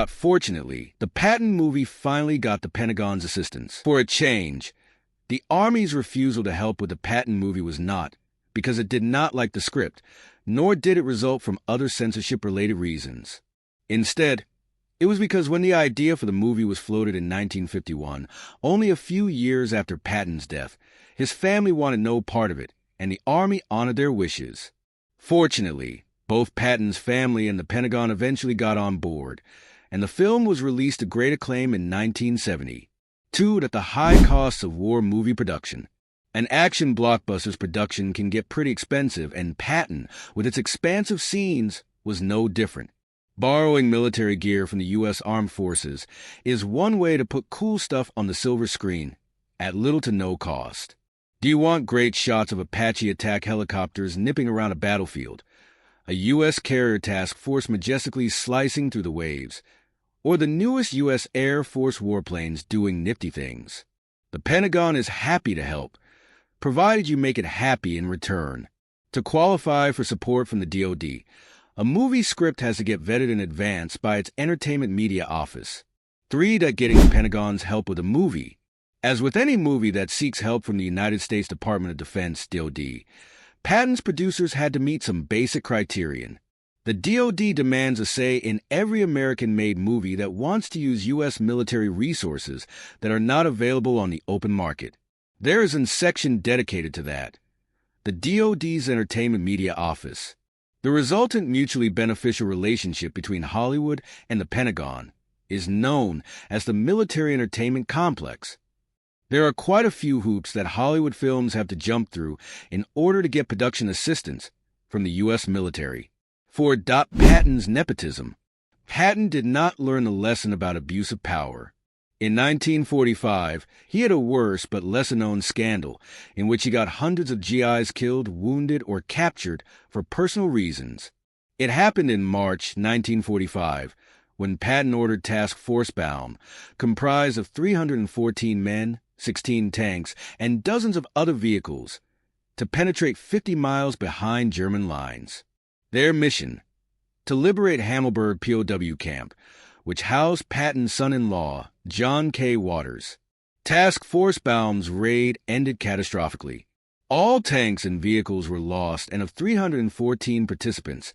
Fortunately, the Patton movie finally got the Pentagon's assistance. For a change, the Army's refusal to help with the Patton movie was not because it did not like the script, nor did it result from other censorship-related reasons. Instead, it was because when the idea for the movie was floated in 1951, only a few years after Patton's death, his family wanted no part of it, and the Army honored their wishes. Fortunately, both Patton's family and the Pentagon eventually got on board, and the film was released to great acclaim in 1970. Two, at the high costs of war movie production. An action blockbuster's production can get pretty expensive, and Patton, with its expansive scenes, was no different. Borrowing military gear from the U.S. Armed Forces is one way to put cool stuff on the silver screen, at little to no cost. Do you want great shots of Apache attack helicopters nipping around a battlefield, a U.S. carrier task force majestically slicing through the waves, or the newest U.S. Air Force warplanes doing nifty things? The Pentagon is happy to help, provided you make it happy in return. To qualify for support from the DoD, a movie script has to get vetted in advance by its Entertainment Media Office. 3, that getting the Pentagon's help with a movie. As with any movie that seeks help from the United States Department of Defense, DoD, Patton's producers had to meet some basic criterion. The DoD demands a say in every American-made movie that wants to use U.S. military resources that are not available on the open market. There is a section dedicated to that, the DoD's Entertainment Media Office. The resultant mutually beneficial relationship between Hollywood and the Pentagon is known as the Military Entertainment Complex. There are quite a few hoops that Hollywood films have to jump through in order to get production assistance from the U.S. military. For Patton's nepotism, Patton did not learn the lesson about abuse of power. In 1945, he had a worse but lesser-known scandal in which he got hundreds of GIs killed, wounded, or captured for personal reasons. It happened in March 1945, when Patton ordered Task Force Baum, comprised of 314 men, 16 tanks, and dozens of other vehicles, to penetrate 50 miles behind German lines. Their mission: to liberate Hammelburg POW camp, which housed Patton's son-in-law, John K. Waters. Task Force Baum's raid ended catastrophically. All tanks and vehicles were lost, and of 314 participants,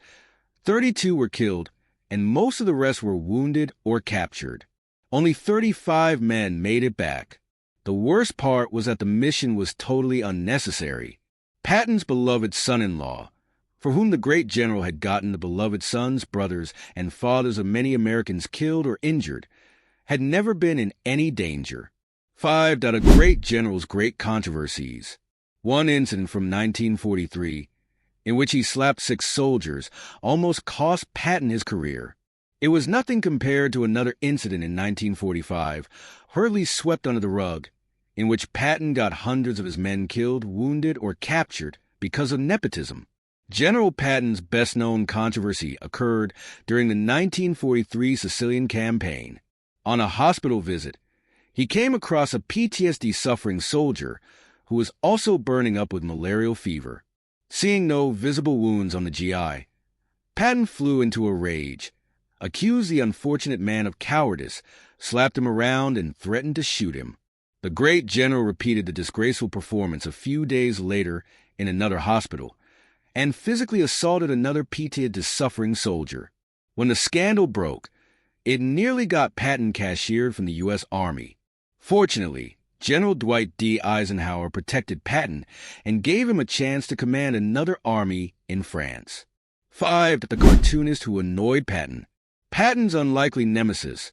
32 were killed, and most of the rest were wounded or captured. Only 35 men made it back. The worst part was that the mission was totally unnecessary. Patton's beloved son-in-law, for whom the great general had gotten the beloved sons, brothers, and fathers of many Americans killed or injured, had never been in any danger. 5, a great general's great controversies. One incident from 1943, in which he slapped 6 soldiers, almost cost Patton his career. It was nothing compared to another incident in 1945, hurriedly swept under the rug, in which Patton got hundreds of his men killed, wounded, or captured because of nepotism. General Patton's best-known controversy occurred during the 1943 Sicilian campaign. On a hospital visit, he came across a PTSD-suffering soldier who was also burning up with malarial fever. Seeing no visible wounds on the GI, Patton flew into a rage, accused the unfortunate man of cowardice, slapped him around, and threatened to shoot him. The great general repeated the disgraceful performance a few days later in another hospital, and physically assaulted another PTSD-suffering soldier. When the scandal broke, it nearly got Patton cashiered from the U.S. Army. Fortunately, General Dwight D. Eisenhower protected Patton and gave him a chance to command another army in France. 5, the cartoonist who annoyed Patton. Patton's unlikely nemesis,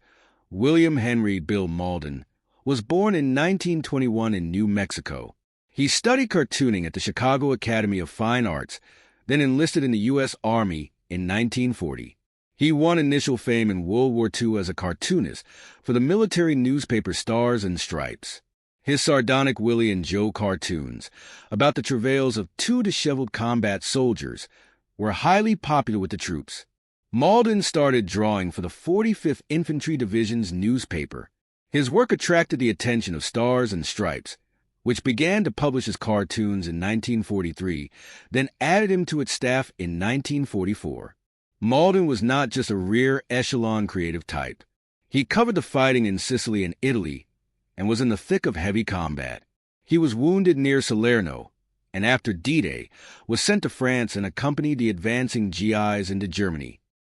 William Henry Bill Mauldin, was born in 1921 in New Mexico. He studied cartooning at the Chicago Academy of Fine Arts, then enlisted in the U.S. Army in 1940. He won initial fame in World War II as a cartoonist for the military newspaper Stars and Stripes. His sardonic Willie and Joe cartoons, about the travails of 2 disheveled combat soldiers, were highly popular with the troops. Mauldin started drawing for the 45th Infantry Division's newspaper. His work attracted the attention of Stars and Stripes, which began to publish his cartoons in 1943, then added him to its staff in 1944. Malden was not just a rear echelon creative type. He covered the fighting in Sicily and Italy and was in the thick of heavy combat. He was wounded near Salerno, and after D-Day was sent to France and accompanied the advancing GIs into Germany,